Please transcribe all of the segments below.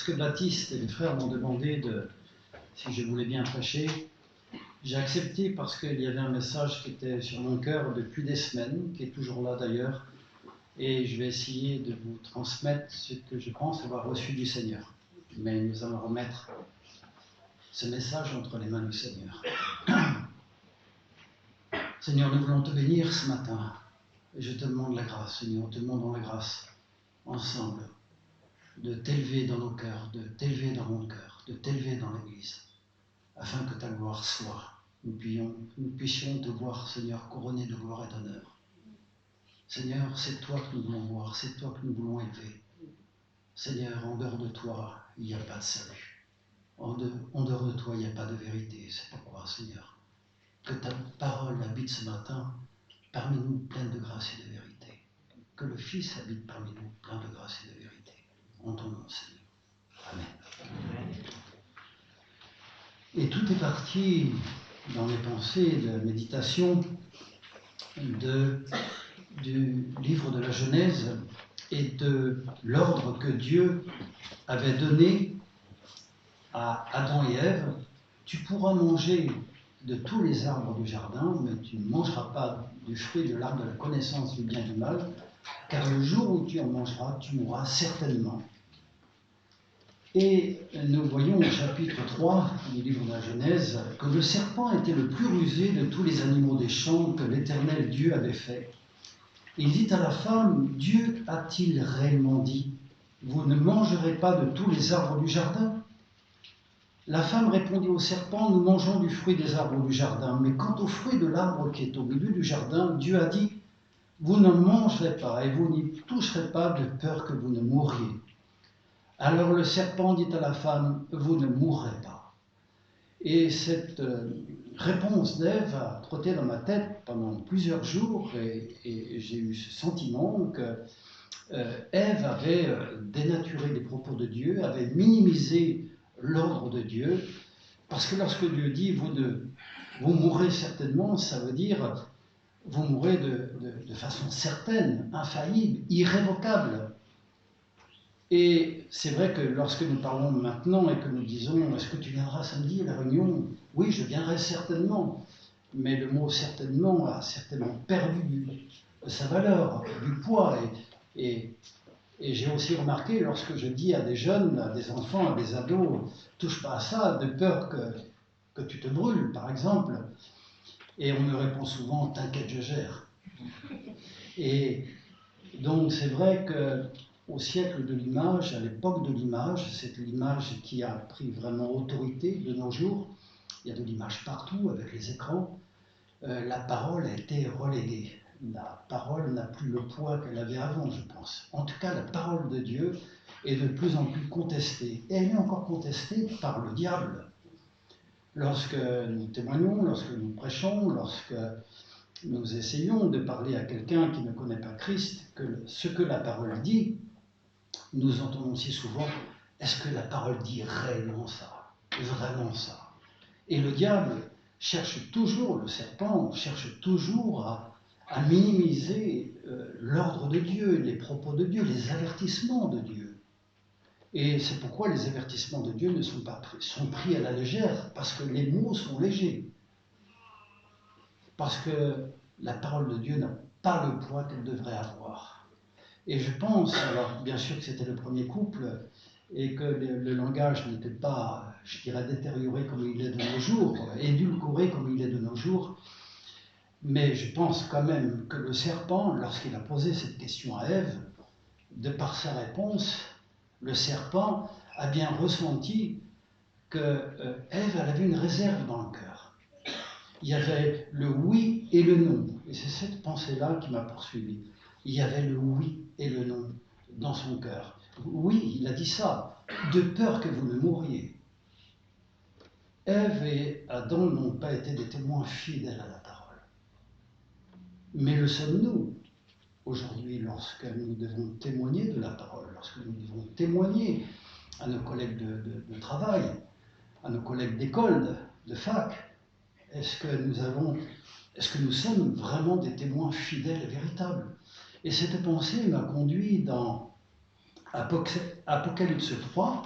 lorsque Baptiste et les frères m'ont demandé si je voulais bien prêcher, j'ai accepté parce qu'il y avait un message qui était sur mon cœur depuis des semaines, qui est toujours là d'ailleurs, et je vais essayer de vous transmettre ce que je pense avoir reçu du Seigneur. Mais nous allons remettre ce message entre les mains du Seigneur. Seigneur, nous voulons te bénir ce matin. Et je te demande la grâce, Seigneur, te demandons la grâce, ensemble, de t'élever dans nos cœurs, de t'élever dans mon cœur, de t'élever dans l'Église, afin que ta gloire soit. Nous puissions te voir, Seigneur, couronné de gloire et d'honneur. Seigneur, c'est toi que nous voulons voir, c'est toi que nous voulons élever. Seigneur, en dehors de toi, il n'y a pas de salut. En dehors de toi, il n'y a pas de vérité. C'est pourquoi, Seigneur, que ta parole habite ce matin parmi nous, pleine de grâce et de vérité. Que le Fils habite parmi nous, plein de grâce et de vérité. En ton nom, Seigneur. Amen. Amen. Et tout est parti dans les pensées de la méditation du livre de la Genèse et de l'ordre que Dieu avait donné à Adam et Ève. Tu pourras manger de tous les arbres du jardin, mais tu ne mangeras pas du fruit de l'arbre de la connaissance du bien et du mal, car le jour où tu en mangeras, tu mourras certainement. Et nous voyons au chapitre 3 du livre de la Genèse que le serpent était le plus rusé de tous les animaux des champs que l'Éternel Dieu avait fait. Il dit à la femme, Dieu a-t-il réellement dit, vous ne mangerez pas de tous les arbres du jardin? La femme répondit au serpent, nous mangeons du fruit des arbres du jardin, mais quant au fruit de l'arbre qui est au milieu du jardin, Dieu a dit, vous ne mangerez pas et vous n'y toucherez pas de peur que vous ne mouriez. Alors le serpent dit à la femme, vous ne mourrez pas. Et cette réponse d'Ève a trotté dans ma tête pendant plusieurs jours et j'ai eu ce sentiment que Ève avait dénaturé les propos de Dieu, avait minimisé l'ordre de Dieu, parce que lorsque Dieu dit vous mourrez certainement, ça veut dire vous mourrez de façon certaine, infaillible, irrévocable. Et c'est vrai que lorsque nous parlons maintenant et que nous disons est-ce que tu viendras samedi à la réunion? Oui, je viendrai certainement. Mais le mot certainement a certainement perdu sa valeur, du poids. Et j'ai aussi remarqué lorsque je dis à des jeunes, à des enfants, à des ados, touche pas à ça, de peur que tu te brûles, par exemple. Et on me répond souvent, t'inquiète, je gère. Et donc c'est vrai qu'au siècle de l'image, à l'époque de l'image, c'est l'image qui a pris vraiment autorité de nos jours. Il y a de l'image partout avec les écrans. La parole a été reléguée. La parole n'a plus le poids qu'elle avait avant, je pense. En tout cas, la parole de Dieu est de plus en plus contestée. Et elle est encore contestée par le diable. Lorsque nous témoignons, lorsque nous prêchons, lorsque nous essayons de parler à quelqu'un qui ne connaît pas Christ, que ce que la parole dit, nous entendons si souvent, est-ce que la parole dit réellement ça? Vraiment ça? Et le diable cherche toujours, le serpent cherche toujours à minimiser l'ordre de Dieu, les propos de Dieu, les avertissements de Dieu. Et c'est pourquoi les avertissements de Dieu sont pris à la légère, parce que les mots sont légers. Parce que la parole de Dieu n'a pas le poids qu'elle devrait avoir. Et je pense, alors bien sûr que c'était le premier couple, et que le langage n'était pas, je dirais, détérioré comme il est de nos jours, édulcoré comme il est de nos jours, mais je pense quand même que le serpent, lorsqu'il a posé cette question à Ève, de par sa réponse, le serpent a bien ressenti que Ève avait une réserve dans le cœur. Il y avait le oui et le non, et c'est cette pensée-là qui m'a poursuivi. Il y avait le oui et le non dans son cœur. Oui, il a dit ça, de peur que vous ne mouriez. Ève et Adam n'ont pas été des témoins fidèles à la parole. Mais le sommes-nous aujourd'hui lorsque nous devons témoigner de la parole, lorsque nous devons témoigner à nos collègues de travail, à nos collègues d'école, de fac? Est-ce que nous sommes vraiment des témoins fidèles et véritables? Et cette pensée m'a conduit dans Apocalypse 3,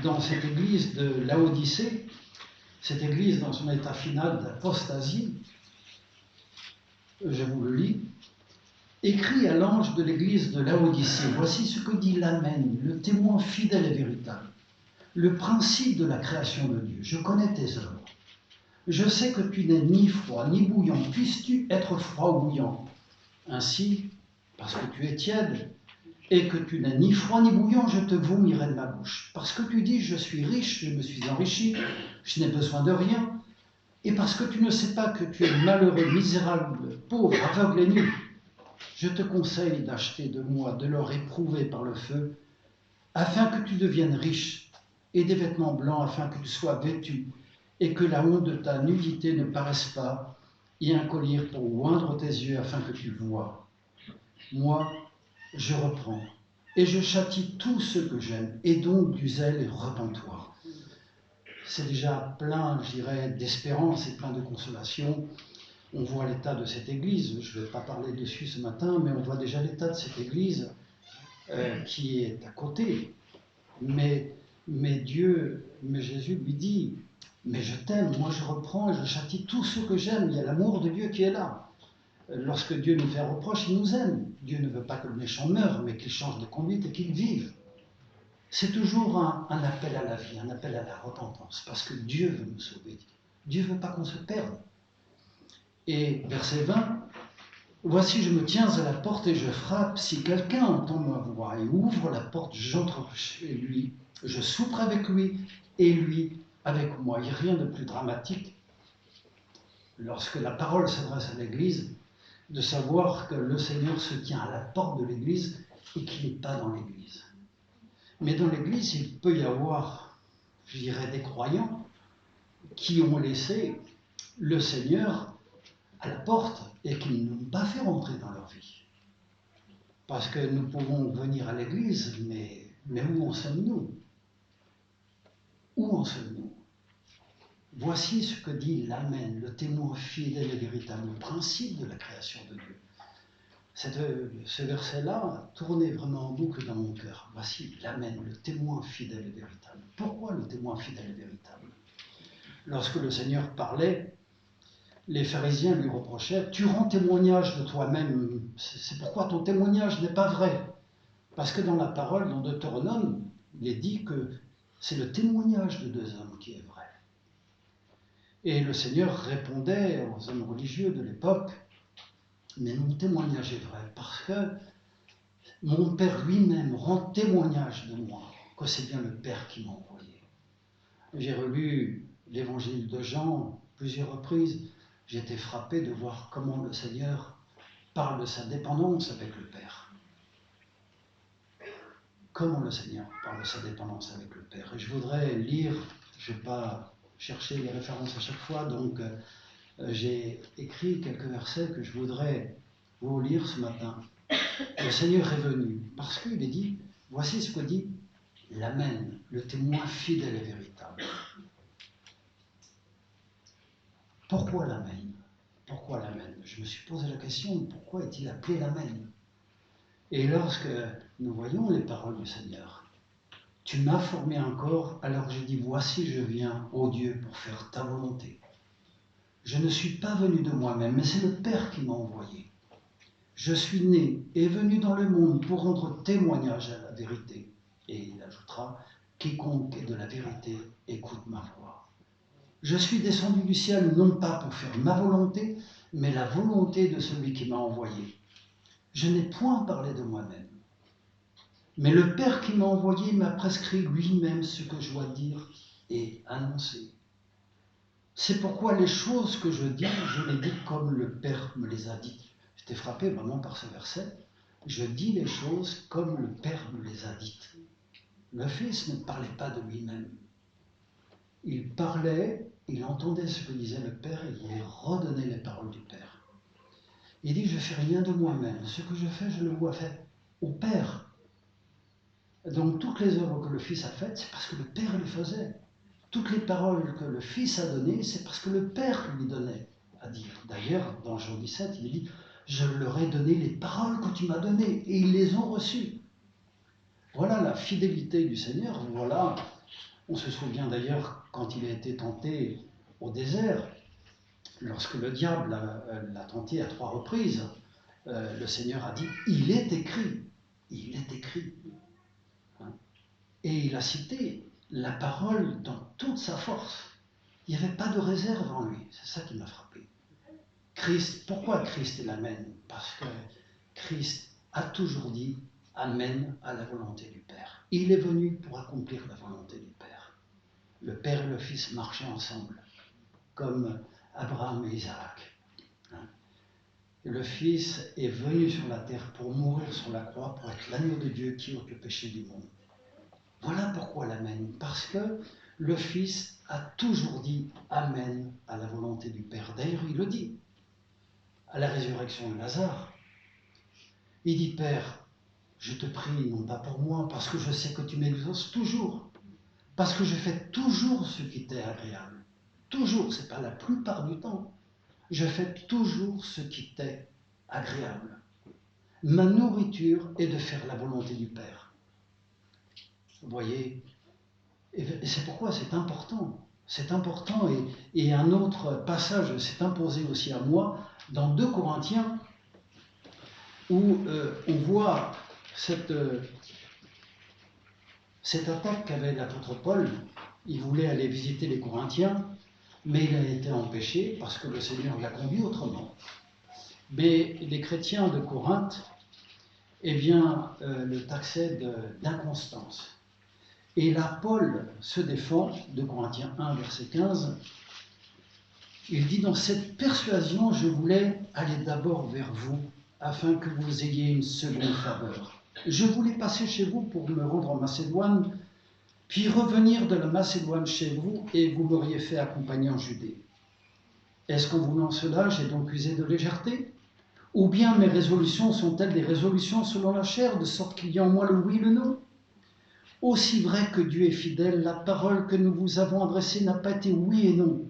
dans cette église de Laodicée, cette église dans son état final d'apostasie, je vous le lis, écrit à l'ange de l'église de Laodicée, voici ce que dit l'Amen, le témoin fidèle et véritable, le principe de la création de Dieu. Je connais tes œuvres. Je sais que tu n'es ni froid ni bouillant. Puisses-tu être froid ou bouillant? Ainsi, parce que tu es tiède et que tu n'es ni froid ni bouillant, je te vomirai de ma bouche. Parce que tu dis, je suis riche, je me suis enrichi, je n'ai besoin de rien. Et parce que tu ne sais pas que tu es malheureux, misérable, pauvre, aveugle et nu, je te conseille d'acheter de moi de l'or éprouvé par le feu, afin que tu deviennes riche, et des vêtements blancs, afin que tu sois vêtu, et que la honte de ta nudité ne paraisse pas, et un collier pour oindre tes yeux, afin que tu vois. Moi, je reprends, et je châtie tous ceux que j'aime, et donc du zèle et repens-toi. C'est déjà plein, je dirais, d'espérance et plein de consolation. On voit l'état de cette église, je ne vais pas parler dessus ce matin, mais on voit déjà l'état de cette église qui est à côté. Mais Jésus lui dit, mais je t'aime, moi je reprends et je châtie tous ceux que j'aime, il y a l'amour de Dieu qui est là. Lorsque Dieu nous fait un reproche, il nous aime. Dieu ne veut pas que le méchant meure, mais qu'il change de conduite et qu'il vive. C'est toujours un appel à la vie, un appel à la repentance, parce que Dieu veut nous sauver. Dieu ne veut pas qu'on se perde. Et verset 20, voici, je me tiens à la porte et je frappe. Si quelqu'un entend ma voix et ouvre la porte, j'entre chez lui, je soupe avec lui et lui avec moi. Il n'y a rien de plus dramatique lorsque la parole s'adresse à l'Église, de savoir que le Seigneur se tient à la porte de l'Église et qu'il n'est pas dans l'Église. Mais dans l'Église, il peut y avoir, je dirais, des croyants qui ont laissé le Seigneur à la porte et qui ne l'ont pas fait rentrer dans leur vie. Parce que nous pouvons venir à l'église, mais où en sommes-nous? Où en sommes-nous? Voici ce que dit l'Amen, le témoin fidèle et véritable, le principe de la création de Dieu. Ce verset-là tournait vraiment en boucle dans mon cœur. Voici l'Amen, le témoin fidèle et véritable. Pourquoi le témoin fidèle et véritable? Lorsque le Seigneur parlait, les pharisiens lui reprochaient, tu rends témoignage de toi-même, c'est pourquoi ton témoignage n'est pas vrai. Parce que dans la parole, dans Deutéronome, il est dit que c'est le témoignage de deux hommes qui est vrai. Et le Seigneur répondait aux hommes religieux de l'époque, mais mon témoignage est vrai, parce que mon Père lui-même rend témoignage de moi, que c'est bien le Père qui m'a envoyé. J'ai relu l'évangile de Jean plusieurs reprises. J'ai été frappé de voir comment le Seigneur parle de sa dépendance avec le Père. Comment le Seigneur parle de sa dépendance avec le Père. Et je voudrais lire, je ne vais pas chercher les références à chaque fois, donc j'ai écrit quelques versets que je voudrais vous lire ce matin. Le Seigneur est venu, parce qu'il est dit, voici ce que dit l'Amen, le témoin fidèle et véritable. Pourquoi l'Amen? Pourquoi l'Amen? Je me suis posé la question, pourquoi est-il appelé l'Amen? Et lorsque nous voyons les paroles du Seigneur, tu m'as formé encore, alors j'ai dit, voici je viens, ô Dieu, pour faire ta volonté. Je ne suis pas venu de moi-même, mais c'est le Père qui m'a envoyé. Je suis né et venu dans le monde pour rendre témoignage à la vérité. Et il ajoutera, quiconque est de la vérité, écoute ma voix. Je suis descendu du ciel non pas pour faire ma volonté, mais la volonté de celui qui m'a envoyé. Je n'ai point parlé de moi-même. Mais le Père qui m'a envoyé m'a prescrit lui-même ce que je dois dire et annoncer. C'est pourquoi les choses que je dis, je les dis comme le Père me les a dites. J'étais frappé vraiment par ce verset. Je dis les choses comme le Père me les a dites. Le Fils ne parlait pas de lui-même. Il parlait, il entendait ce que disait le Père et il redonnait les paroles du Père. Il dit, je ne fais rien de moi-même. Ce que je fais, je le vois fait au Père. Donc toutes les œuvres que le Fils a faites, c'est parce que le Père les faisait. Toutes les paroles que le Fils a données, c'est parce que le Père lui donnait à dire. D'ailleurs, dans Jean 17, il dit, je leur ai donné les paroles que tu m'as données, et ils les ont reçues. la fidélité du Seigneur, voilà, on se souvient d'ailleurs quand il a été tenté au désert, lorsque le diable l'a tenté à 3 reprises, le Seigneur a dit « il est écrit ». Il est écrit. Hein. Et il a cité la parole dans toute sa force. Il n'y avait pas de réserve en lui. C'est ça qui m'a frappé. Christ, pourquoi Christ est l'Amen? Parce que Christ a toujours dit Amen à la volonté du Père. Il est venu pour accomplir la volonté du Père. Le Père et le Fils marchaient ensemble, comme Abraham et Isaac. Le Fils est venu sur la terre pour mourir sur la croix, pour être l'agneau de Dieu qui ôte le péché du monde. Voilà pourquoi l'Amen. Parce que le Fils a toujours dit Amen à la volonté du Père. D'ailleurs, il le dit à la résurrection de Lazare. Il dit, Père, je te prie, non pas pour moi, parce que je sais que tu m'exauces toujours, parce que je fais toujours ce qui t'est agréable. Toujours, c'est pas la plupart du temps. Je fais toujours ce qui t'est agréable. Ma nourriture est de faire la volonté du Père. Vous voyez, et c'est pourquoi c'est important. C'est important, et un autre passage s'est imposé aussi à moi, dans 2 Corinthiens, où on voit cette attaque qu'avait l'apôtre Paul. Il voulait aller visiter les Corinthiens, mais il a été empêché parce que le Seigneur l'a conduit autrement. Mais les chrétiens de Corinthe, eh bien, le taxaient d'inconstance. Et là, Paul se défend, de Corinthiens 1, verset 15, il dit « Dans cette persuasion, je voulais aller d'abord vers vous, afin que vous ayez une seconde faveur. Je voulais passer chez vous pour me rendre en Macédoine, puis revenir de la Macédoine chez vous, et vous m'auriez fait accompagner en Judée. Est-ce qu'en voulant cela, j'ai donc usé de légèreté? Ou bien mes résolutions sont-elles des résolutions selon la chair, de sorte qu'il y a en moi le oui et le non? Aussi vrai que Dieu est fidèle, la parole que nous vous avons adressée n'a pas été oui et non.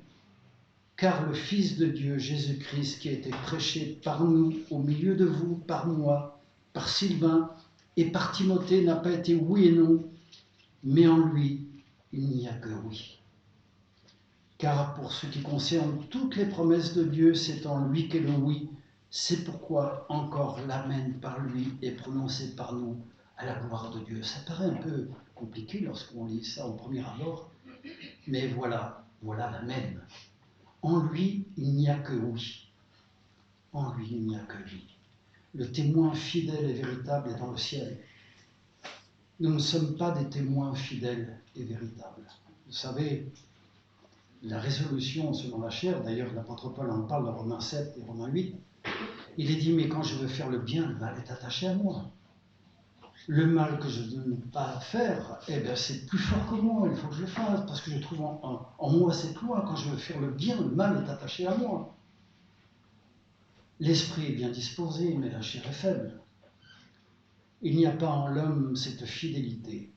Car le Fils de Dieu, Jésus-Christ, qui a été prêché par nous, au milieu de vous, par moi, par Sylvain et par Timothée, n'a pas été oui et non, mais en lui, il n'y a que oui. Car pour ce qui concerne toutes les promesses de Dieu, c'est en lui qu'est le oui. C'est pourquoi encore l'Amen par lui est prononcé par nous à la gloire de Dieu. Ça paraît un peu compliqué lorsqu'on lit ça au premier abord, mais voilà l'Amen. En lui, il n'y a que oui. En lui, il n'y a que oui. Le témoin fidèle et véritable est dans le ciel. Nous ne sommes pas des témoins fidèles et véritables. Vous savez, la résolution selon la chair, d'ailleurs l'apôtre Paul en parle dans Romains 7 et Romains 8, il est dit, mais quand je veux faire le bien, le mal est attaché à moi. Le mal que je ne veux pas faire, eh bien c'est plus fort que moi, il faut que je le fasse, parce que je trouve en moi cette loi. Quand je veux faire le bien, le mal est attaché à moi. L'esprit est bien disposé, mais la chair est faible. Il n'y a pas en l'homme cette fidélité.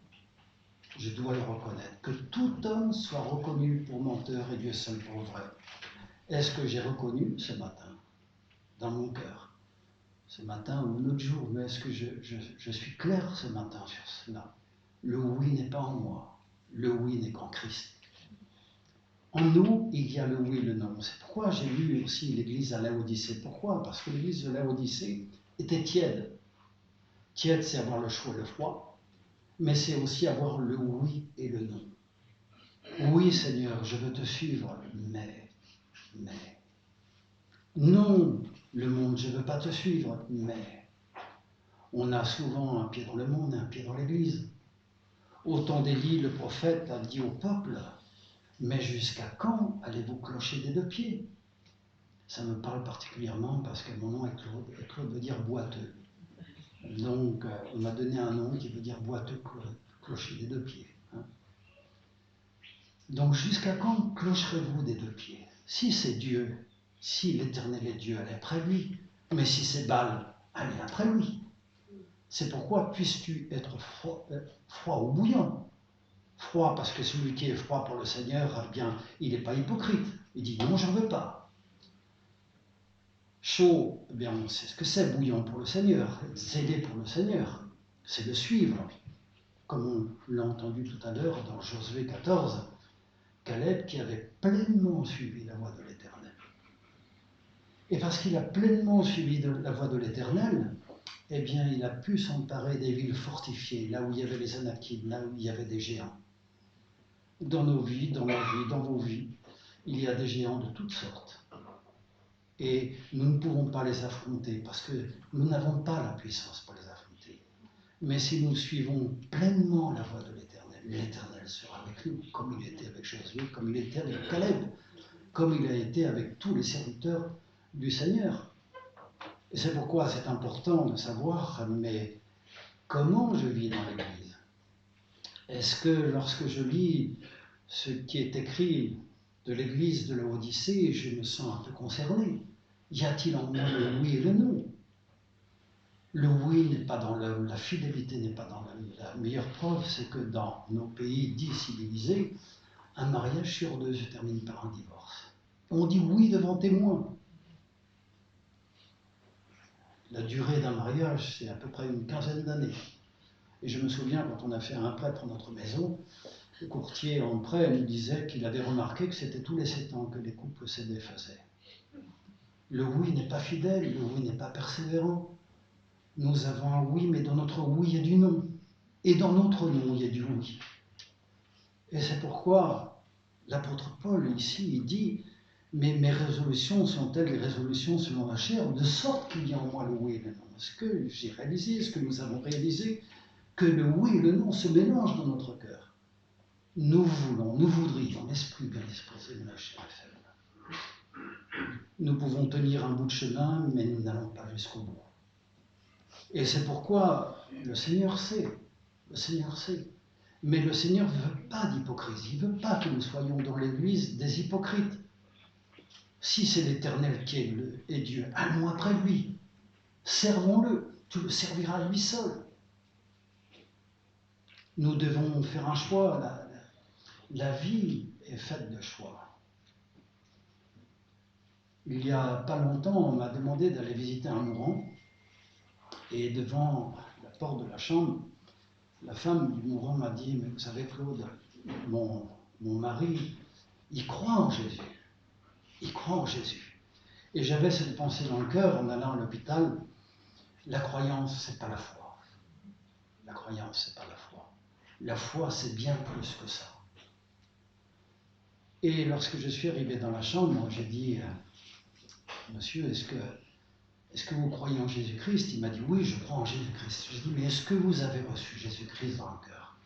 Je dois le reconnaître. Que tout homme soit reconnu pour menteur et Dieu seul pour vrai. Est-ce que j'ai reconnu ce matin, dans mon cœur, ce matin ou un autre jour, mais est-ce que je suis clair ce matin sur cela? Le oui n'est pas en moi. Le oui n'est qu'en Christ. En nous, il y a le oui et le non. C'est pourquoi j'ai lu aussi l'église à Laodicée. Pourquoi? Parce que l'église de Laodicée était tiède. Tiède, c'est avoir le chaud et le froid, mais c'est aussi avoir le oui et le non. Oui, Seigneur, je veux te suivre, mais. Non, le monde, je ne veux pas te suivre, mais. On a souvent un pied dans le monde et un pied dans l'église. Au temps d'Élie, le prophète a dit au peuple, mais jusqu'à quand allez-vous clocher des 2 pieds? Ça me parle particulièrement parce que mon nom est Claude, et Claude veut dire boiteux. Donc, on m'a donné un nom qui veut dire boiteux, clocher des 2 pieds. Hein. Donc, jusqu'à quand clocherez-vous des 2 pieds? Si c'est Dieu, si l'Éternel est Dieu, allez après lui. Mais si c'est Baal, allez après lui. C'est pourquoi puisses-tu être froid ou bouillant? Froid parce que celui qui est froid pour le Seigneur, eh bien, il n'est pas hypocrite. Il dit non, j'en veux pas. Chaud, eh bien, on sait ce que c'est, bouillant pour le Seigneur, zélé pour le Seigneur, c'est le suivre. comme on l'a entendu tout à l'heure dans Josué 14, Caleb qui avait pleinement suivi la voie de l'Éternel. Et parce qu'il a pleinement suivi la voie de l'Éternel, eh bien, il a pu s'emparer des villes fortifiées, là où il y avait les Anakim, là où il y avait des géants. Dans nos vies, dans ma vie, dans vos vies, il y a des géants de toutes sortes. Et nous ne pouvons pas les affronter parce que nous n'avons pas la puissance pour les affronter. Mais si nous suivons pleinement la voie de l'Éternel, l'Éternel sera avec nous, comme il était avec Josué, comme il était avec Caleb, comme il a été avec tous les serviteurs du Seigneur. Et c'est pourquoi c'est important de savoir, mais comment je vis dans l'Église? Est-ce que lorsque je lis ce qui est écrit de l'Église de Laodicée, je me sens un peu concerné? Y a-t-il en moi le oui et le non? Le oui n'est pas dans l'homme, la fidélité n'est pas dans l'homme. La meilleure preuve, c'est que dans nos pays dits civilisés, un mariage sur deux se termine par un divorce. On dit oui devant témoin. La durée d'un mariage, c'est à peu près une quinzaine d'années. Et je me souviens, quand on a fait un prêt pour notre maison, le courtier en prêt nous disait qu'il avait remarqué que c'était tous les 7 ans que les couples se défaisaient. Le oui n'est pas fidèle, le oui n'est pas persévérant. Nous avons un oui, mais dans notre oui, il y a du non. Et dans notre non, il y a du oui. Et c'est pourquoi l'apôtre Paul, ici, il dit « Mais mes résolutions sont-elles les résolutions selon la chair, de sorte qu'il y a en moi le oui et le non ?» Est-ce que j'ai réalisé, est-ce que nous avons réalisé que le oui et le non se mélangent dans notre cœur? Nous voudrions, l'esprit bien disposé, mais la chair est faible. Nous pouvons tenir un bout de chemin, mais nous n'allons pas jusqu'au bout. Et c'est pourquoi le Seigneur sait. Mais le Seigneur ne veut pas d'hypocrisie. Il ne veut pas que nous soyons dans l'Église des hypocrites. Si c'est l'Éternel qui est Dieu, allons après lui. Servons-le. Tu le serviras lui seul. Nous devons faire un choix. La vie est faite de choix. Il n'y a pas longtemps, on m'a demandé d'aller visiter un mourant. Et devant la porte de la chambre, la femme du mourant m'a dit « Mais vous savez, Claude, mon mari, il croit en Jésus. Il croit en Jésus. » Et j'avais cette pensée dans le cœur en allant à l'hôpital. La croyance, c'est pas la foi. La croyance, c'est pas la foi. La foi, c'est bien plus que ça. Et lorsque je suis arrivé dans la chambre, j'ai dit « Monsieur, est-ce que vous croyez en Jésus-Christ ?» Il m'a dit « Oui, je crois en Jésus-Christ. » J'ai dit « Mais est-ce que vous avez reçu Jésus-Christ dans le cœur?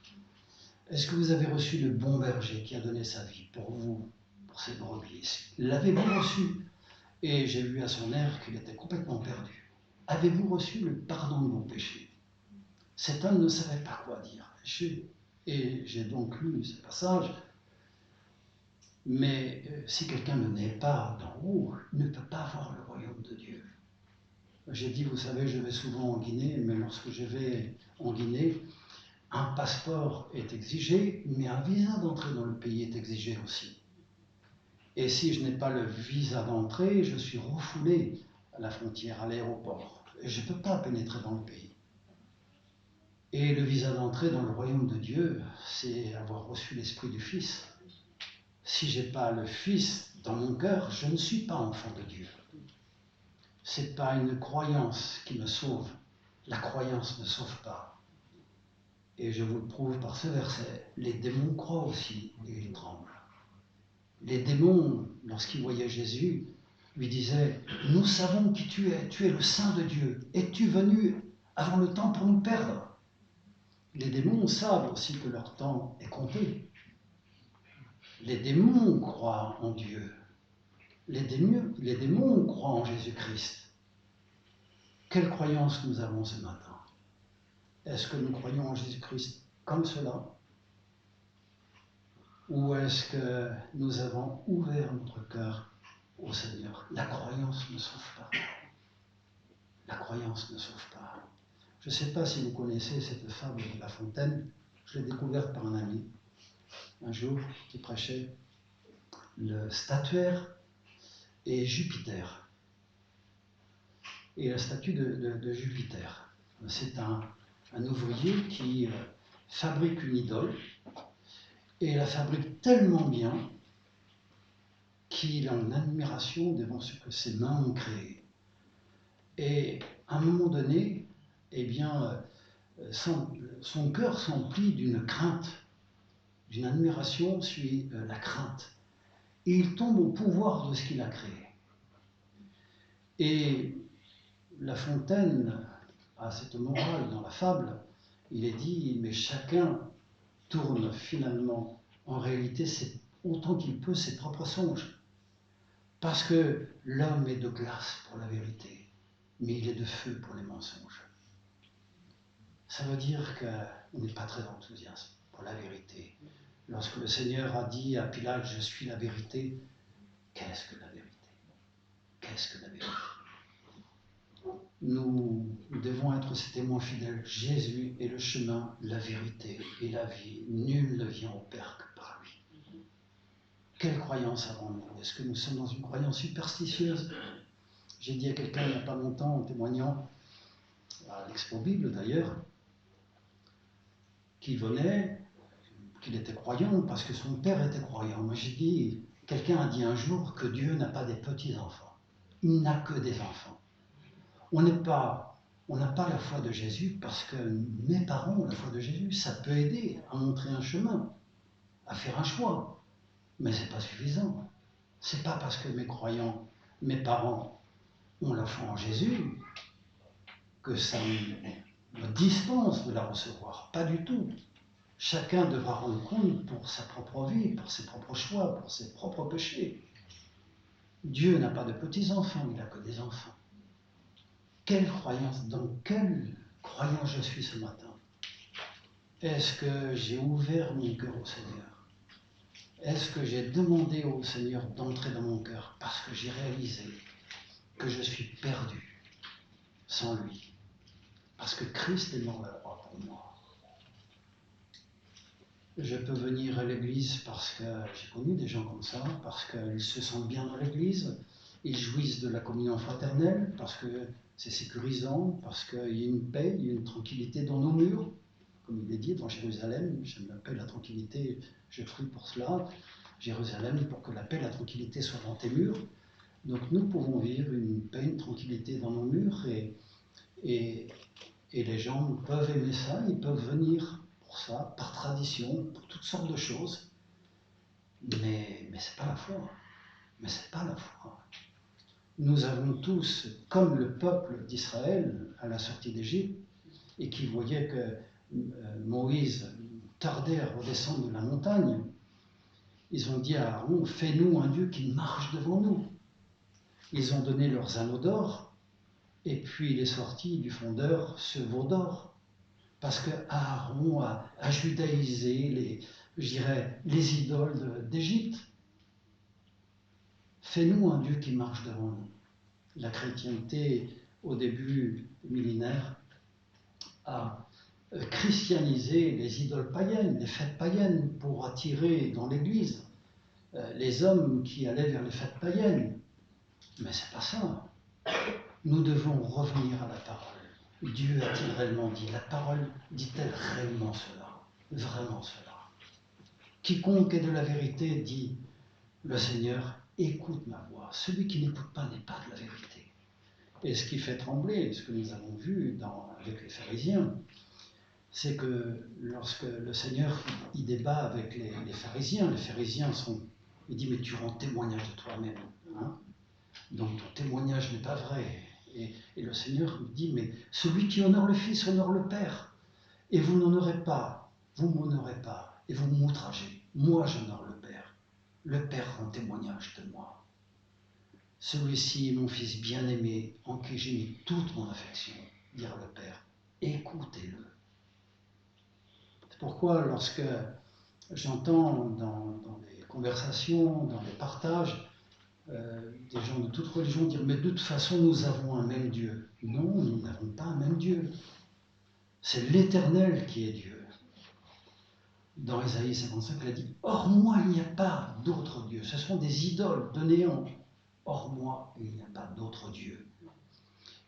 Est-ce que vous avez reçu le bon berger qui a donné sa vie pour vous, pour ses brebis? L'avez-vous reçu? » Et j'ai vu à son air qu'il était complètement perdu. « Avez-vous reçu le pardon de vos péchés ?» Cet homme ne savait pas quoi dire. Et j'ai donc lu ce passage. Mais si quelqu'un ne naît pas d'en haut, il ne peut pas voir le royaume de Dieu. J'ai dit, vous savez, je vais souvent en Guinée, mais lorsque je vais en Guinée, un passeport est exigé, mais un visa d'entrée dans le pays est exigé aussi. Et si je n'ai pas le visa d'entrée, je suis refoulé à la frontière, à l'aéroport. Et je ne peux pas pénétrer dans le pays. Et le visa d'entrée dans le royaume de Dieu, c'est avoir reçu l'Esprit du Fils. Si je n'ai pas le Fils dans mon cœur, je ne suis pas enfant de Dieu. Ce n'est pas une croyance qui me sauve. La croyance ne sauve pas. Et je vous le prouve par ce verset. Les démons croient aussi et ils tremblent. Les démons, lorsqu'ils voyaient Jésus, lui disaient « Nous savons qui tu es le Saint de Dieu. Es-tu venu avant le temps pour nous perdre ?» Les démons savent aussi que leur temps est compté. Les démons croient en Dieu. Les démons croient en Jésus-Christ. Quelle croyance nous avons ce matin? Est-ce que nous croyons en Jésus-Christ comme cela? Ou est-ce que nous avons ouvert notre cœur au Seigneur? La croyance ne sauve pas. La croyance ne sauve pas. Je ne sais pas si vous connaissez cette fable de La Fontaine. Je l'ai découverte par un ami, un jour, qui prêchait le statuaire et Jupiter. Et la statue de Jupiter, c'est un ouvrier qui fabrique une idole, et la fabrique tellement bien qu'il est en admiration devant ce que ses mains ont créé. Et à un moment donné, eh bien, son cœur s'emplit d'une crainte, d'une admiration suit la crainte. Et il tombe au pouvoir de ce qu'il a créé. Et La Fontaine a cette morale dans la fable. Il est dit, mais chacun tourne finalement, en réalité, autant qu'il peut, ses propres songes. Parce que l'homme est de glace pour la vérité, mais il est de feu pour les mensonges. Ça veut dire qu'on n'est pas très enthousiaste pour la vérité. Lorsque le Seigneur a dit à Pilate, je suis la vérité, qu'est-ce que la vérité? Qu'est-ce que la vérité? Nous devons être ces témoins fidèles. Jésus est le chemin, la vérité et la vie. Nul ne vient au Père que par lui. Quelle croyance avons-nous? Est-ce que nous sommes dans une croyance superstitieuse? J'ai dit à quelqu'un il n'y a pas longtemps, en témoignant, à l'Expo Bible d'ailleurs, qu'il était croyant parce que son père était croyant. Moi j'ai dit, quelqu'un a dit un jour que Dieu n'a pas des petits-enfants. Il n'a que des enfants. On n'a pas la foi de Jésus parce que mes parents ont la foi de Jésus. Ça peut aider à montrer un chemin, à faire un choix. Mais ce n'est pas suffisant. Ce n'est pas parce que mes parents ont la foi en Jésus que ça me dispense de la recevoir. Pas du tout. Chacun devra rendre compte pour sa propre vie, pour ses propres choix, pour ses propres péchés. Dieu n'a pas de petits-enfants, il n'a que des enfants. Quelle croyance, dans quelle croyance je suis ce matin? Est-ce que j'ai ouvert mon cœur au Seigneur? Est-ce que j'ai demandé au Seigneur d'entrer dans mon cœur parce que j'ai réalisé que je suis perdu sans lui? Parce que Christ est mort à la croix pour moi. Je peux venir à l'église parce que j'ai connu des gens comme ça, parce qu'ils se sentent bien dans l'église, ils jouissent de la communion fraternelle, parce que c'est sécurisant, parce qu'il y a une paix, il y a une tranquillité dans nos murs, comme il est dit dans Jérusalem, je me paix, la tranquillité, je prie pour cela, Jérusalem, pour que la paix, la tranquillité soient dans tes murs. Donc nous pouvons vivre une paix, une tranquillité dans nos murs, et les gens peuvent aimer ça, ils peuvent venir pour ça, par tradition, pour toutes sortes de choses. Mais c'est pas la foi. Mais c'est pas la foi. Nous avons tous, comme le peuple d'Israël à la sortie d'Égypte, et qui voyait que Moïse tardait à redescendre de la montagne, ils ont dit à Aaron, fais-nous un Dieu qui marche devant nous. Ils ont donné leurs anneaux d'or, et puis il est sorti du fondeur ce veau d'or. Parce que Aaron a judaïsé les idoles d'Égypte. Fais-nous un Dieu qui marche devant nous. La chrétienté, au début millénaire, a christianisé les idoles païennes, les fêtes païennes, pour attirer dans l'Église les hommes qui allaient vers les fêtes païennes. Mais c'est pas ça. Nous devons revenir à la parole. Dieu a-t-il réellement dit? La parole dit-elle réellement cela? Vraiment cela? Quiconque est de la vérité, dit le Seigneur, écoute ma voix. Celui qui n'écoute pas n'est pas de la vérité. Et ce qui fait trembler, ce que nous avons vu avec les pharisiens, c'est que lorsque le Seigneur y débat avec les pharisiens il dit, mais tu rends témoignage de toi-même. Hein? Donc ton témoignage n'est pas vrai. Et le Seigneur dit, mais celui qui honore le Fils honore le Père. Et vous n'honorez pas, vous m'honorez pas, et vous m'outragez. Moi j'honore le Père. Le Père rend témoignage de moi. Celui-ci est mon Fils bien-aimé, en qui j'ai mis toute mon affection, dire le Père. Écoutez-le. C'est pourquoi lorsque j'entends dans les conversations, dans les partages, des gens de toute religion dire « mais de toute façon nous avons un même Dieu ». Non, nous n'avons pas un même Dieu. C'est l'Éternel qui est Dieu. Dans Ésaïe 55, il a dit « Hors moi, il n'y a pas d'autre Dieu ». Ce sont des idoles de néant. Hors moi, il n'y a pas d'autre Dieu.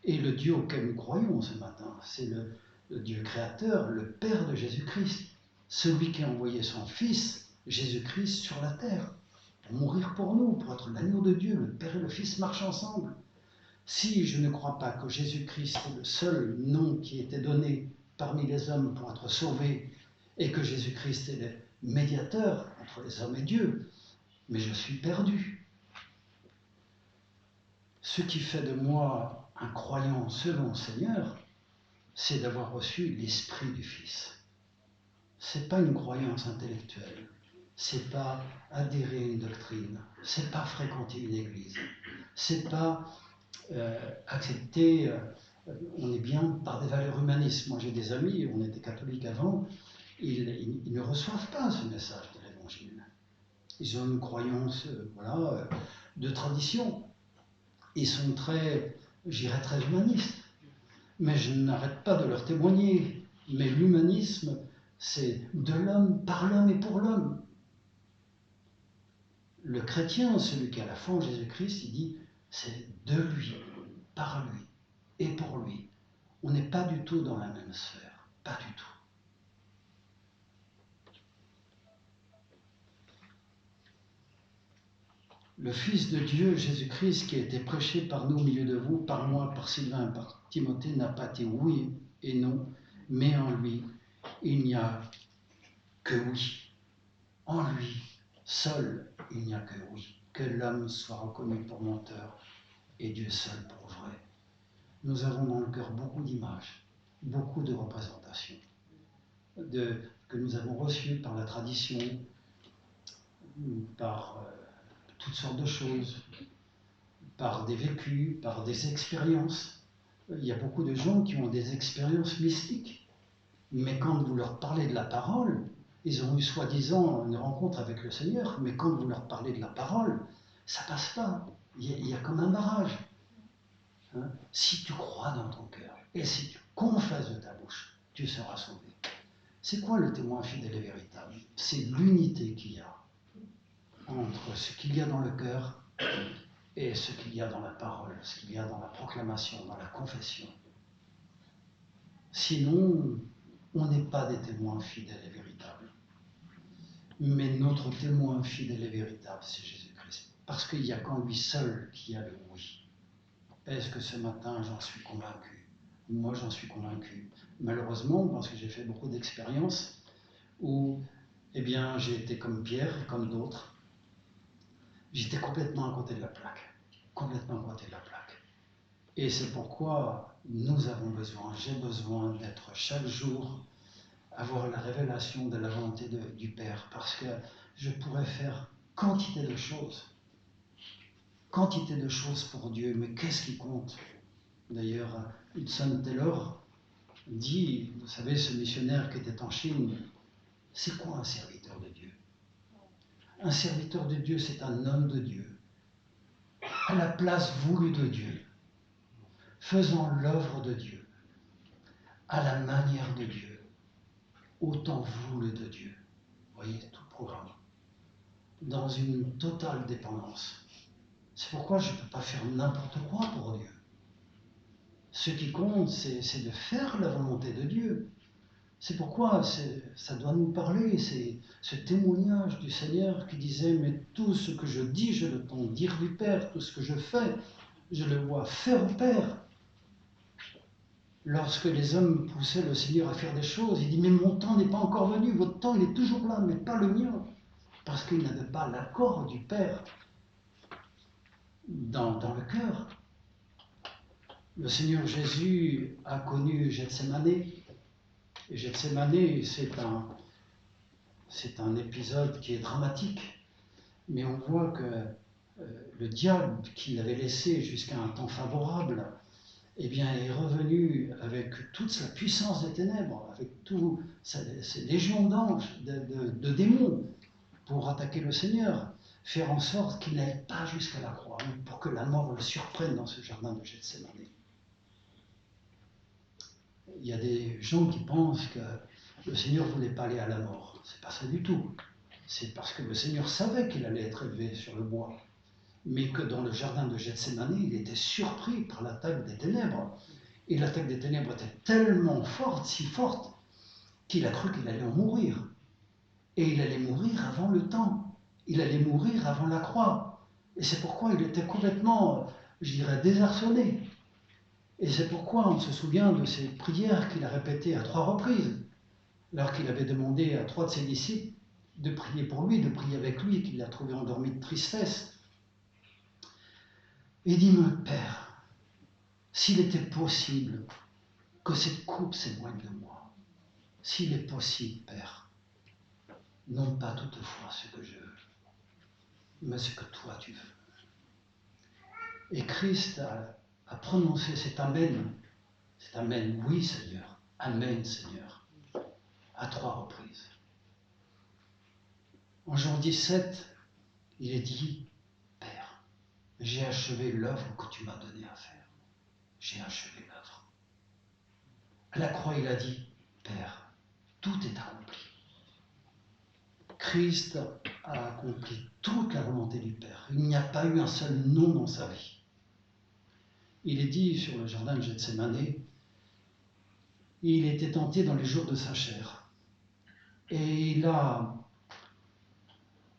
Et le Dieu auquel nous croyons ce matin, c'est le Dieu créateur, le Père de Jésus-Christ. celui qui a envoyé son Fils, Jésus-Christ, sur la terre, pour mourir pour nous, pour être l'agneau de Dieu. Le Père et le Fils marchent ensemble. Si je ne crois pas que Jésus-Christ est le seul nom qui était donné parmi les hommes pour être sauvé, et que Jésus-Christ est le médiateur entre les hommes et Dieu, mais je suis perdu. Ce qui fait de moi un croyant selon le Seigneur, c'est d'avoir reçu l'Esprit du Fils. C'est pas une croyance intellectuelle, c'est pas adhérer à une doctrine, c'est pas fréquenter une église, c'est pas accepter, on est bien par des valeurs humanistes. Moi j'ai des amis, on était catholiques avant, ils ne reçoivent pas ce message de l'Évangile. Ils ont une croyance de tradition. Ils sont très, j'irais très humanistes. Mais je n'arrête pas de leur témoigner. Mais l'humanisme, c'est de l'homme, par l'homme et pour l'homme. Le chrétien, celui qui a la foi en Jésus-Christ, il dit, c'est de lui, par lui et pour lui. On n'est pas du tout dans la même sphère, pas du tout. Le Fils de Dieu, Jésus-Christ, qui a été prêché par nous au milieu de vous, par moi, par Sylvain, par Timothée, n'a pas été oui et non, mais en lui, il n'y a que oui. En lui, seul, il n'y a que oui. Que l'homme soit reconnu pour menteur et Dieu seul pour vrai. Nous avons dans le cœur beaucoup d'images, beaucoup de représentations, que nous avons reçues par la tradition, par toutes sortes de choses, par des vécus, par des expériences. Il y a beaucoup de gens qui ont des expériences mystiques, mais quand vous leur parlez de la parole, ils ont eu soi-disant une rencontre avec le Seigneur, mais quand vous leur parlez de la parole, ça passe pas. Il y a comme un barrage. Hein? Si tu crois dans ton cœur et si tu confesses de ta bouche, tu seras sauvé. C'est quoi le témoin fidèle et véritable? C'est l'unité qu'il y a entre ce qu'il y a dans le cœur et ce qu'il y a dans la parole, ce qu'il y a dans la proclamation, dans la confession. Sinon, on n'est pas des témoins fidèles et véritables. Mais notre témoin fidèle et véritable, c'est Jésus-Christ. Parce qu'il n'y a qu'en lui seul qui a le oui. Est-ce que ce matin, j'en suis convaincu? Moi, j'en suis convaincu. Malheureusement, parce que j'ai fait beaucoup d'expériences où, j'ai été comme Pierre, comme d'autres. J'étais complètement à côté de la plaque. Complètement à côté de la plaque. Et c'est pourquoi nous avons besoin, j'ai besoin d'être chaque jour, avoir la révélation de la volonté du Père, parce que je pourrais faire quantité de choses pour Dieu, mais qu'est-ce qui compte? D'ailleurs, Hudson Taylor dit, vous savez, ce missionnaire qui était en Chine, c'est quoi un serviteur de Dieu? Un serviteur de Dieu, c'est un homme de Dieu, à la place voulue de Dieu, faisant l'œuvre de Dieu, à la manière de Dieu, au temps voulu de Dieu. Vous voyez, tout le programme. Dans une totale dépendance. C'est pourquoi je ne peux pas faire n'importe quoi pour Dieu. Ce qui compte, c'est de faire la volonté de Dieu. C'est pourquoi ça doit nous parler, c'est ce témoignage du Seigneur qui disait, mais tout ce que je dis, je le tends dire du Père, tout ce que je fais, je le vois faire au Père. Lorsque les hommes poussaient le Seigneur à faire des choses, il dit, mais mon temps n'est pas encore venu, votre temps il est toujours là, mais pas le mien. Parce qu'il n'avait pas l'accord du Père dans le cœur. Le Seigneur Jésus a connu Gethsémane. Et Gethsémane, c'est un épisode qui est dramatique. Mais on voit que le diable qui l'avait laissé jusqu'à un temps favorable, est revenu avec toute sa puissance des ténèbres, avec toutes ses légions d'anges, de démons, pour attaquer le Seigneur, faire en sorte qu'il n'aille pas jusqu'à la croix, mais pour que la mort le surprenne dans ce jardin de Gethsémane. Il y a des gens qui pensent que le Seigneur ne voulait pas aller à la mort. C'est pas ça du tout. C'est parce que le Seigneur savait qu'il allait être élevé sur le bois, mais que dans le jardin de Gethsémane, il était surpris par l'attaque des ténèbres. Et l'attaque des ténèbres était tellement forte, si forte, qu'il a cru qu'il allait en mourir. Et il allait mourir avant le temps. Il allait mourir avant la croix. Et c'est pourquoi il était complètement, je dirais, désarçonné. Et c'est pourquoi on se souvient de ces prières qu'il a répétées à 3 reprises, alors qu'il avait demandé à 3 de ses disciples de prier pour lui, de prier avec lui, qu'il l'a trouvé endormi de tristesse. Et dit, mon Père, s'il était possible que cette coupe s'éloigne de moi, s'il est possible, Père, non pas toutefois ce que je veux, mais ce que toi tu veux. Et Christ a prononcé cet Amen, oui Seigneur, Amen Seigneur, à 3 reprises. En Jean 17, il est dit, Père, j'ai achevé l'œuvre que tu m'as donné à faire. J'ai achevé l'œuvre. À la croix, il a dit, Père, tout est accompli. Christ a accompli toute la volonté du Père. Il n'y a pas eu un seul non dans sa vie. Il est dit sur le jardin de Gethsémane, il était tenté dans les jours de sa chair. Et il a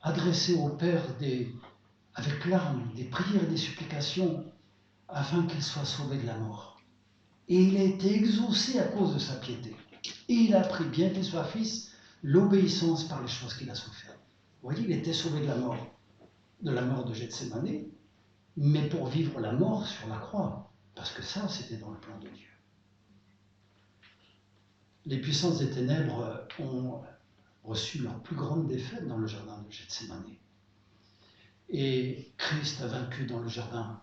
adressé au Père avec larmes, des prières et des supplications afin qu'il soit sauvé de la mort. Et il a été exaucé à cause de sa piété. Et il a appris, bien qu'il soit fils, l'obéissance par les choses qu'il a souffert. Vous voyez, il était sauvé de la mort de Gethsémane, mais pour vivre la mort sur la croix, parce que ça, c'était dans le plan de Dieu. Les puissances des ténèbres ont reçu leur plus grande défaite dans le jardin de Gethsémane. Et Christ a vaincu dans le jardin,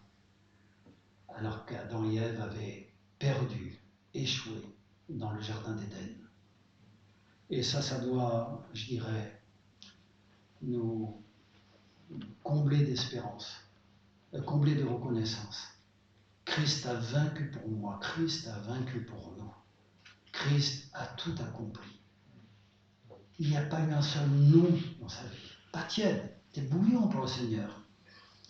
alors qu'Adam et Ève avaient perdu, échoué dans le jardin d'Éden. Et ça doit, je dirais, nous combler d'espérance, combler de reconnaissance. Christ a vaincu pour moi, Christ a vaincu pour nous. Christ a tout accompli. Il n'y a pas eu un seul non dans sa vie. Pas tiède, t'es bouillant pour le Seigneur.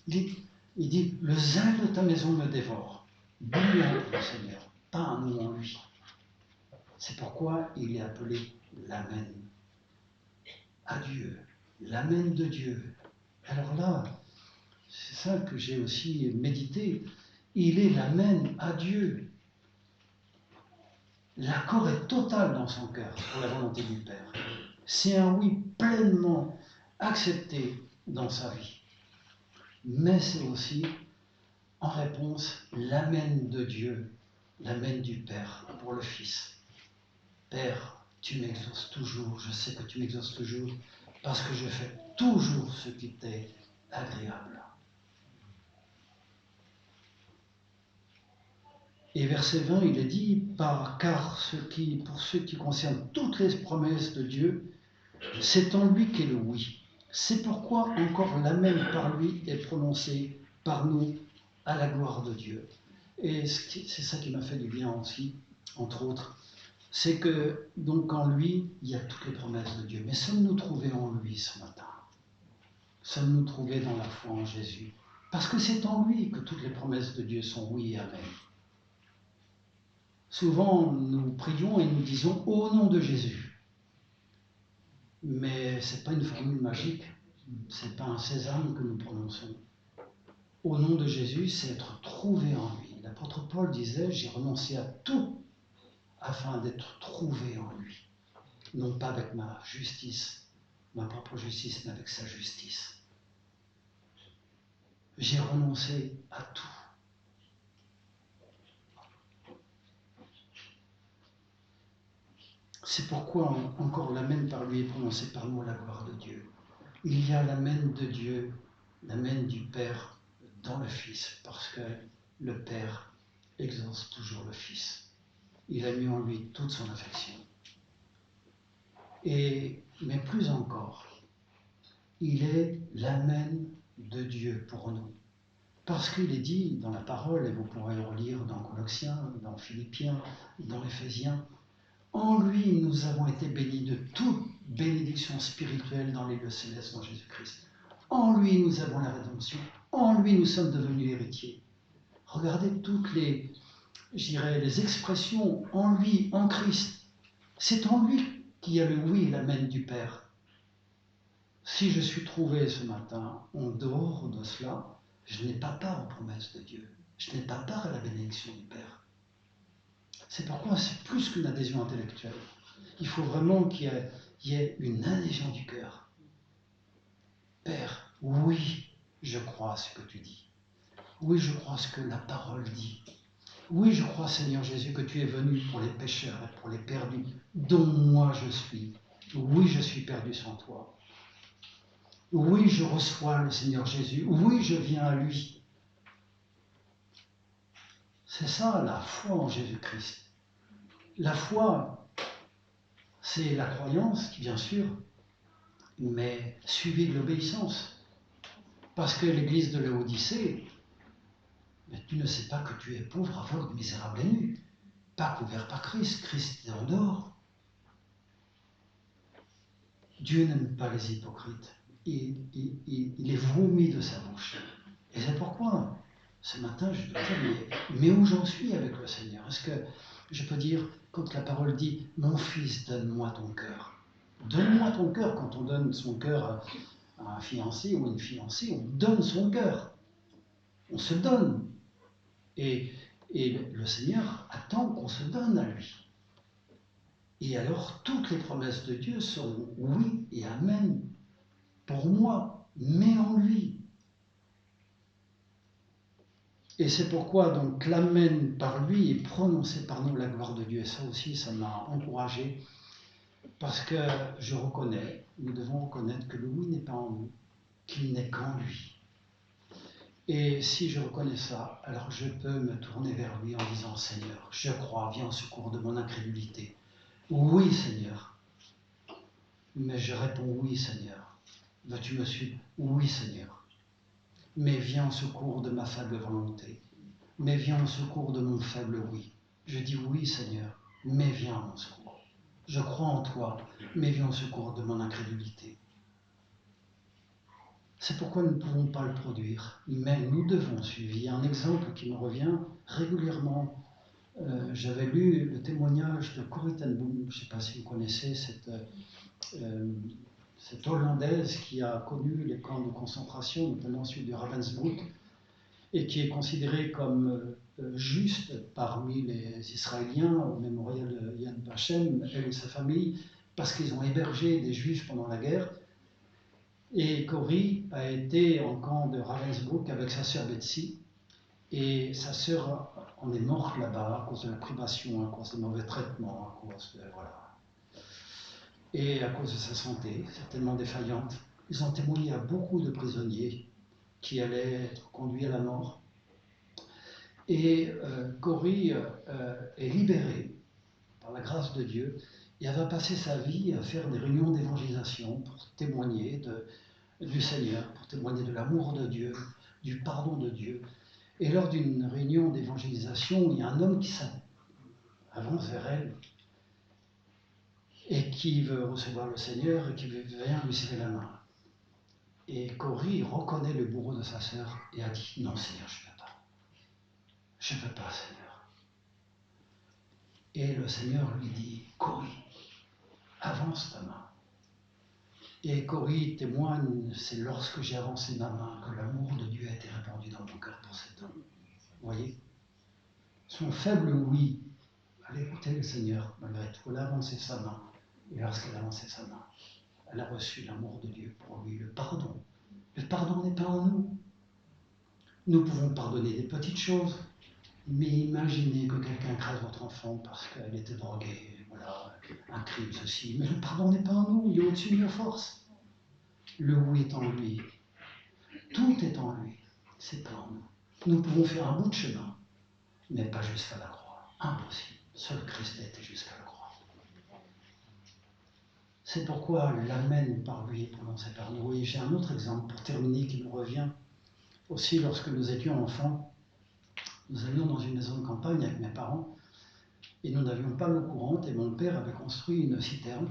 Il dit, le zèle de ta maison me dévore. Bouillant pour le Seigneur, pas un non en lui. C'est pourquoi il est appelé l'Amen. À Dieu, l'Amen de Dieu. Alors là, c'est ça que j'ai aussi médité. Il est l'Amen à Dieu. L'accord est total dans son cœur pour la volonté du Père. C'est un oui pleinement accepté dans sa vie. Mais c'est aussi, en réponse, l'Amen de Dieu, l'Amen du Père pour le Fils. Père, tu m'exauces toujours, je sais que tu m'exauces toujours, parce que je fais toujours ce qui t'est agréable. Et verset 20, il est dit, car pour ce qui concerne toutes les promesses de Dieu, c'est en lui qu'est le oui. C'est pourquoi encore l'Amen par lui est prononcé par nous à la gloire de Dieu. Et c'est ça qui m'a fait du bien aussi, entre autres, c'est que donc en lui, il y a toutes les promesses de Dieu. Mais sommes-nous trouvés en lui ce matin? Sommes-nous trouvés dans la foi en Jésus? Parce que c'est en lui que toutes les promesses de Dieu sont oui et amen. Souvent, nous prions et nous disons « Au nom de Jésus ». Mais ce n'est pas une formule magique, ce n'est pas un sésame que nous prononçons. Au nom de Jésus, c'est être trouvé en lui. L'apôtre Paul disait « J'ai renoncé à tout afin d'être trouvé en lui. » Non pas avec ma justice, ma propre justice, mais avec sa justice. J'ai renoncé à tout. C'est pourquoi encore l'Amen par lui est prononcé par nous à la gloire de Dieu. Il y a l'Amen de Dieu, l'Amen du Père dans le Fils, parce que le Père exauce toujours le Fils. Il a mis en lui toute son affection. Mais plus encore, il est l'Amen de Dieu pour nous. Parce qu'il est dit dans la parole, et vous pourrez le relire dans Colossiens, dans Philippiens, dans Éphésiens, en lui, nous avons été bénis de toute bénédiction spirituelle dans les lieux célestes dans Jésus-Christ. En lui, nous avons la rédemption. En lui, nous sommes devenus héritiers. Regardez toutes les expressions en lui, en Christ. C'est en lui qu'il y a le oui et l'amen du Père. Si je suis trouvé ce matin en dehors de cela, je n'ai pas part aux promesses de Dieu. Je n'ai pas part à la bénédiction du Père. C'est pourquoi c'est plus qu'une adhésion intellectuelle. Il faut vraiment qu'il y ait une adhésion du cœur. Père, oui, je crois ce que tu dis. Oui, je crois ce que la parole dit. Oui, je crois, Seigneur Jésus, que tu es venu pour les pécheurs et pour les perdus, dont moi je suis. Oui, je suis perdu sans toi. Oui, je reçois le Seigneur Jésus. Oui, je viens à lui. C'est ça la foi en Jésus-Christ. La foi, c'est la croyance, bien sûr, mais suivie de l'obéissance. Parce que l'église de Laodicée, mais tu ne sais pas que tu es pauvre, aveugle, misérable et nu. Pas couvert par Christ. Christ est en dehors. Dieu n'aime pas les hypocrites. Il les vomit de sa bouche. Et c'est pourquoi, ce matin, je dois dire, mais où j'en suis avec le Seigneur? Est-ce que je peux dire, quand la parole dit « Mon fils, donne-moi ton cœur ». Donne-moi ton cœur. Quand on donne son cœur à un fiancé ou une fiancée, on donne son cœur. On se donne. Et le Seigneur attend qu'on se donne à lui. Et alors, toutes les promesses de Dieu sont oui et amen pour moi, mais en lui. Et c'est pourquoi donc l'amen par lui est prononcé par nous la gloire de Dieu. Et ça aussi, ça m'a encouragé, parce que je reconnais, nous devons reconnaître que le oui n'est pas en nous, qu'il n'est qu'en lui. Et si je reconnais ça, alors je peux me tourner vers lui en disant « Seigneur, je crois, viens en secours de mon incrédulité. Oui, Seigneur. Mais je réponds oui, Seigneur. Veux-tu me suivre? Oui, Seigneur. Mais viens en secours de ma faible volonté. Mais viens en secours de mon faible oui. Je dis oui, Seigneur, mais viens en secours. Je crois en toi, mais viens en secours de mon incrédulité. C'est pourquoi nous ne pouvons pas le produire, mais nous devons suivre. Il y a un exemple qui me revient régulièrement. J'avais lu le témoignage de Corrie ten Boom, je ne sais pas si vous connaissez cette Hollandaise qui a connu les camps de concentration, notamment celui de Ravensbrück, et qui est considérée comme juste parmi les Israéliens au mémorial de Yad Vashem, elle et sa famille, parce qu'ils ont hébergé des Juifs pendant la guerre. Et Corrie a été en camp de Ravensbrück avec sa sœur Betsy, et sa sœur en est morte là-bas à cause de la privation, à cause des mauvais traitements, à cause de, voilà, et à cause de sa santé, certainement défaillante. Ils ont témoigné à beaucoup de prisonniers qui allaient être conduits à la mort. Et Corrie est libérée par la grâce de Dieu, et elle va passer sa vie à faire des réunions d'évangélisation pour témoigner du Seigneur, pour témoigner de l'amour de Dieu, du pardon de Dieu. Et lors d'une réunion d'évangélisation, il y a un homme qui s'avance vers elle et qui veut recevoir le Seigneur et qui vient lui serrer la main. Et Corrie reconnaît le bourreau de sa sœur et a dit « Non, Seigneur, je ne peux pas. Je ne peux pas, Seigneur. » Et le Seigneur lui dit « Corrie, avance ta main. » Et Corrie témoigne, c'est lorsque j'ai avancé ma main que l'amour de Dieu a été répandu dans mon cœur pour cet homme. Vous voyez? Son faible oui, elle écoutait le Seigneur malgré tout, elle a avancé sa main. Et lorsqu'elle a avancé sa main, elle a reçu l'amour de Dieu pour lui, le pardon. Le pardon n'est pas en nous. Nous pouvons pardonner des petites choses, mais imaginez que quelqu'un crève votre enfant parce qu'elle était droguée, voilà, un crime, ceci. Mais le pardon n'est pas en nous, il est au-dessus de nos forces. Le oui est en lui. Tout est en lui. C'est pas en nous. Nous pouvons faire un bout de chemin, mais pas jusqu'à la croix. Impossible. Seul Christ a été jusqu'à la croix. C'est pourquoi l'amen par lui est prononcé par nous. Et j'ai un autre exemple pour terminer qui me revient. Aussi, lorsque nous étions enfants, nous allions dans une maison de campagne avec mes parents et nous n'avions pas l'eau courante et mon père avait construit une citerne.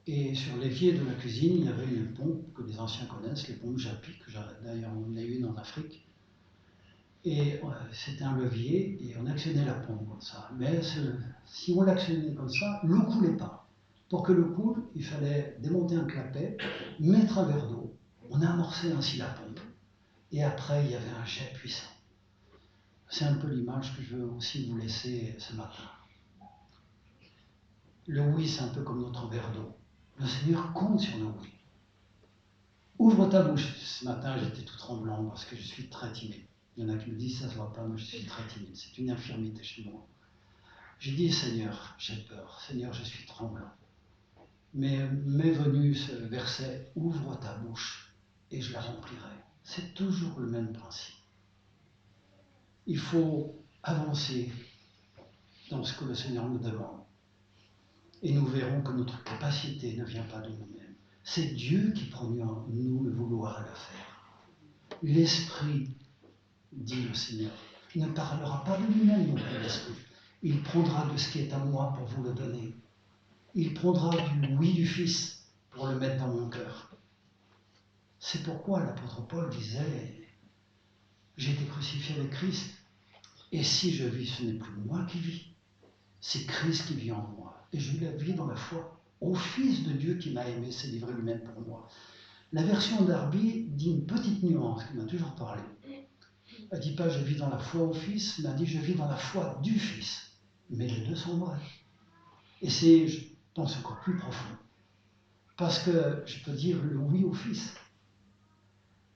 Et sur l'évier de la cuisine, il y avait une pompe que les anciens connaissent, les pompes Japi, que d'ailleurs on en a une en Afrique. Et c'était un levier et on actionnait la pompe comme ça. Mais si on l'actionnait comme ça, l'eau ne coulait pas. Pour que l'eau coule, il fallait démonter un clapet, mettre un verre d'eau, on amorçait ainsi la pompe, et après il y avait un jet puissant. C'est un peu l'image que je veux aussi vous laisser ce matin. Le oui, c'est un peu comme notre verre d'eau. Le Seigneur compte sur nos oui. Ouvre ta bouche. Ce matin, j'étais tout tremblant parce que je suis très timide. Il y en a qui me disent, ça ne se voit pas, mais je suis très timide. C'est une infirmité chez moi. J'ai dit, Seigneur, j'ai peur. Seigneur, je suis tremblant. Mais m'est venu ce verset, ouvre ta bouche et je la remplirai. C'est toujours le même principe. Il faut avancer dans ce que le Seigneur nous demande. Et nous verrons que notre capacité ne vient pas de nous-mêmes. C'est Dieu qui produit en nous le vouloir et le faire. L'Esprit, dit le Seigneur, ne parlera pas de lui-même non plus, l'Esprit. Il prendra de ce qui est à moi pour vous le donner. Il prendra du oui du Fils pour le mettre dans mon cœur. C'est pourquoi l'apôtre Paul disait, j'ai été crucifié avec Christ, et si je vis, ce n'est plus moi qui vis, c'est Christ qui vit en moi. Et je la vis dans la foi au Fils de Dieu qui m'a aimé, s'est livré lui-même pour moi. La version d'Arby dit une petite nuance qui m'a toujours parlé. Elle ne dit pas je vis dans la foi au Fils, mais elle dit je vis dans la foi du Fils. Mais les deux sont vrais. Et c'est, je pense, encore plus profond. Parce que je peux dire le oui au Fils,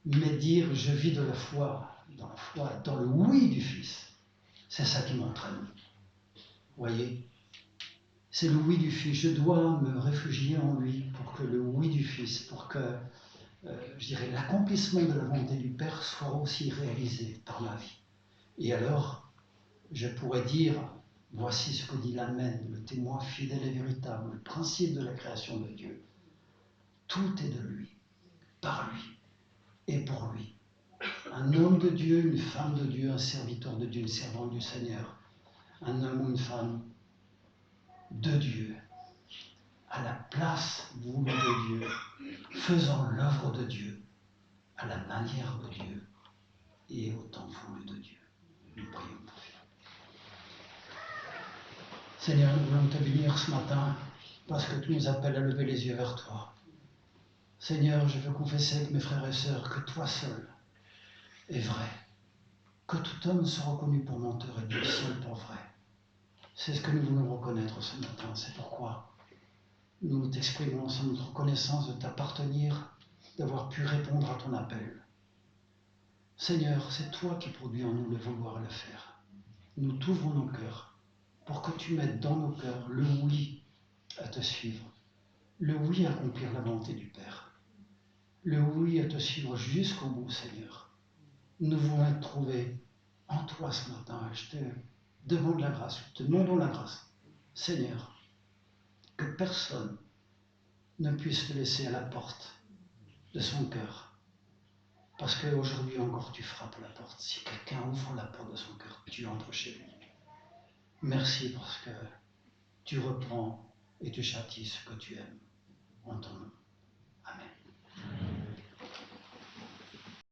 mais dire je vis de la foi, dans le oui du Fils, c'est ça qui m'entraîne. Vous voyez, c'est le oui du Fils. Je dois me réfugier en lui pour que le oui du Fils, pour que, je dirais, l'accomplissement de la volonté du Père soit aussi réalisé par ma vie. Et alors, je pourrais dire, voici ce que dit l'Amen, le témoin fidèle et véritable, le principe de la création de Dieu. Tout est de lui, par lui et pour lui. Un homme de Dieu, une femme de Dieu, un serviteur de Dieu, une servante du Seigneur. Un homme ou une femme de Dieu, à la place voulue de Dieu, faisant l'œuvre de Dieu, à la manière de Dieu et au temps voulu de Dieu. Nous prions. Seigneur, nous voulons te bénir ce matin parce que tu nous appelles à lever les yeux vers toi. Seigneur, je veux confesser avec mes frères et sœurs que toi seul est vrai, que tout homme soit reconnu pour menteur et Dieu seul pour vrai. C'est ce que nous voulons reconnaître ce matin. C'est pourquoi nous t'exprimons sans notre reconnaissance de t'appartenir, d'avoir pu répondre à ton appel. Seigneur, c'est toi qui produis en nous le vouloir et le faire. Nous t'ouvrons nos cœurs pour que tu mettes dans nos cœurs le oui à te suivre, le oui à accomplir la volonté du Père, le oui à te suivre jusqu'au bout, Seigneur. Nous voulons être trouvés en toi ce matin. Je te demande la grâce, te demandons la grâce, Seigneur, que personne ne puisse te laisser à la porte de son cœur. Parce qu'aujourd'hui encore tu frappes à la porte. Si quelqu'un ouvre la porte de son cœur, tu entres chez lui. Merci parce que tu reprends et tu châties ce que tu aimes en ton nom. Amen.